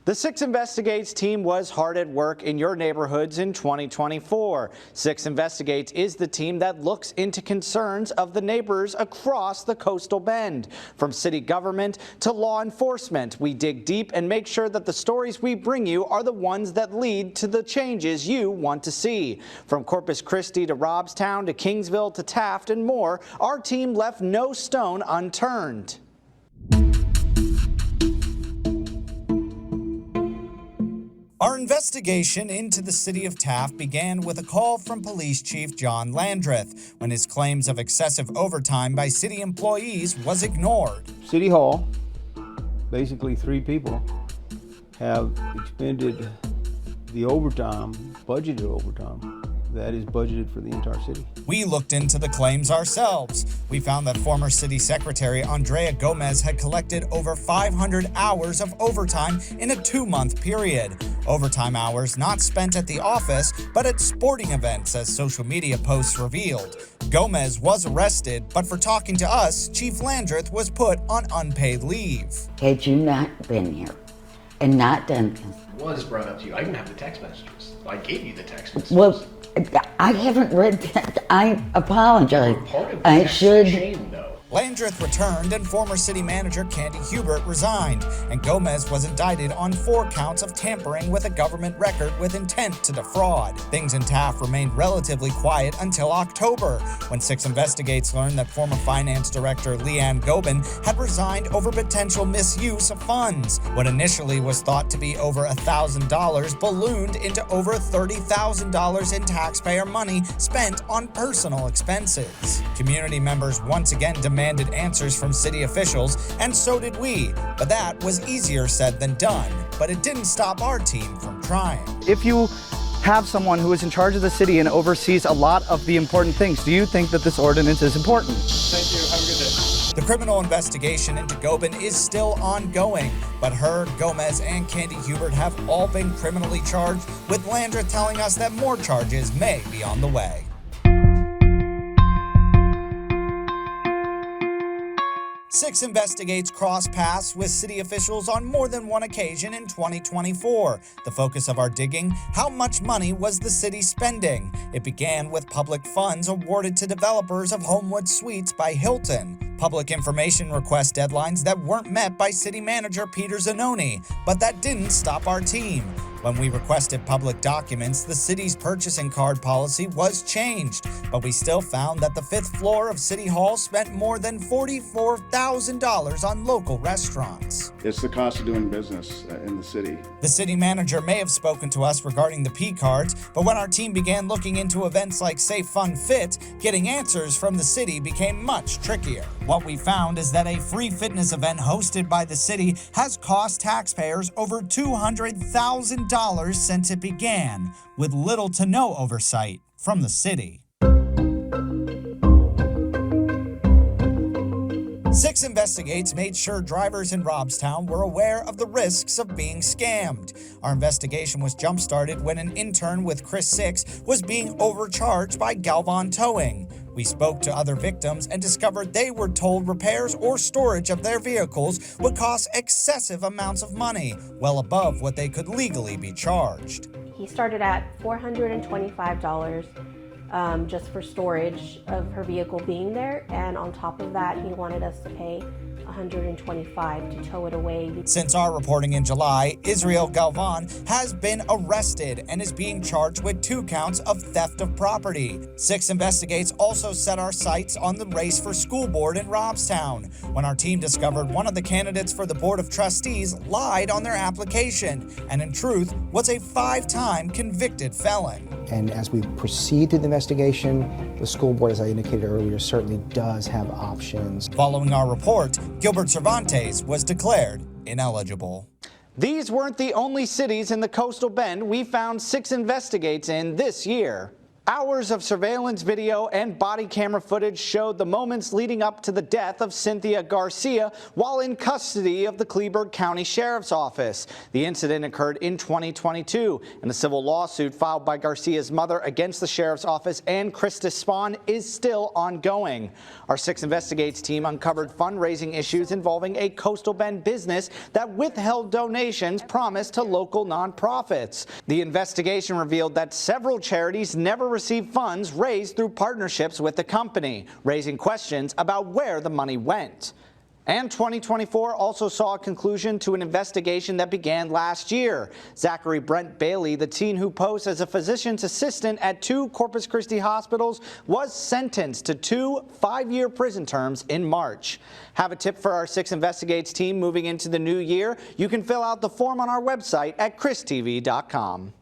The 6 Investigates team was hard at work in your neighborhoods in 2024. 6 Investigates is the team that looks into concerns of the neighbors across the coastal bend. From city government to law enforcement, we dig deep and make sure that the stories we bring you are the ones that lead to the changes you want to see. From Corpus Christi to Robstown to Kingsville to Taft and more, our team left no stone unturned. Our investigation into the city of Taft began with a call from Police Chief John Landreth when his claims of excessive overtime by city employees was ignored. City Hall, basically 3 people, have expended the overtime, budgeted overtime, that is budgeted for the entire city. We looked into the claims ourselves. We found that former City Secretary Andrea Gomez had collected over 500 hours of overtime in a 2-month period. Overtime hours not spent at the office, but at sporting events, as social media posts revealed. Gomez was arrested, but for talking to us, Chief Landreth was put on unpaid leave. Had you not been here and not done this? Was brought up to you. I didn't have the text messages. I gave you the text messages. Well, I haven't read that. I apologize. Part of the I text should. chain, though. Landreth returned and former city manager Candy Hubert resigned, and Gomez was indicted on 4 counts of tampering with a government record with intent to defraud. Things in Taft remained relatively quiet until October, when 6 Investigates learned that former finance director Leanne Gobin had resigned over potential misuse of funds. What initially was thought to be over $1,000 ballooned into over $30,000 in taxpayer money spent on personal expenses. Community members once again demanded answers from city officials, and so did we, but that was easier said than done. But it didn't stop our team from trying. If you have someone who is in charge of the city and oversees a lot of the important things, do you think that this ordinance is important? Thank you. Have a good day. The criminal investigation into Gobin is still ongoing, but her, Gomez, and Candy Hubert have all been criminally charged, with Landreth telling us that more charges may be on the way. 6 Investigates cross paths with city officials on more than one occasion in 2024. The focus of our digging: how much money was the city spending? It began with public funds awarded to developers of Homewood Suites by Hilton, public information request deadlines that weren't met by city manager Peter Zanoni, but that didn't stop our team. When we requested public documents, the city's purchasing card policy was changed, but we still found that the 5th floor of City Hall spent more than $44,000 on local restaurants. It's the cost of doing business in the city. The city manager may have spoken to us regarding the P cards, but when our team began looking into events like Safe Fun Fit, getting answers from the city became much trickier. What we found is that a free fitness event hosted by the city has cost taxpayers over $200,000 since it began, with little to no oversight from the city. 6 Investigates made sure drivers in Robstown were aware of the risks of being scammed. Our investigation was jump-started when an intern with Chris 6 was being overcharged by Galvan Towing. We spoke to other victims and discovered they were told repairs or storage of their vehicles would cost excessive amounts of money, well above what they could legally be charged. He started at $425 just for storage of her vehicle being there, and on top of that, he wanted us to pay $125 to tow it away. Since our reporting in July, Israel Galvan has been arrested and is being charged with 2 counts of theft of property. 6 Investigates also set our sights on the race for school board in Robstown, when our team discovered one of the candidates for the Board of Trustees lied on their application, and in truth was a 5-time convicted felon. And as we proceed through the investigation, the school board, as I indicated earlier, certainly does have options. Following our report, Gilbert Cervantes was declared ineligible. These weren't the only cities in the coastal bend we found 6 Investigates in this year. Hours of surveillance video and body camera footage showed the moments leading up to the death of Cynthia Garcia while in custody of the Cleburne County Sheriff's Office. The incident occurred in 2022, and the civil lawsuit filed by Garcia's mother against the Sheriff's Office and Krista Spahn is still ongoing. Our 6 Investigates team uncovered fundraising issues involving a Coastal Bend business that withheld donations promised to local nonprofits. The investigation revealed that several charities never received funds raised through partnerships with the company, raising questions about where the money went. And 2024 also saw a conclusion to an investigation that began last year. Zachary Brent Bailey, the teen who posed as a physician's assistant at 2 Corpus Christi hospitals, was sentenced to 2 5-year prison terms in March. Have a tip for our 6 Investigates team moving into the new year? You can fill out the form on our website at christv.com.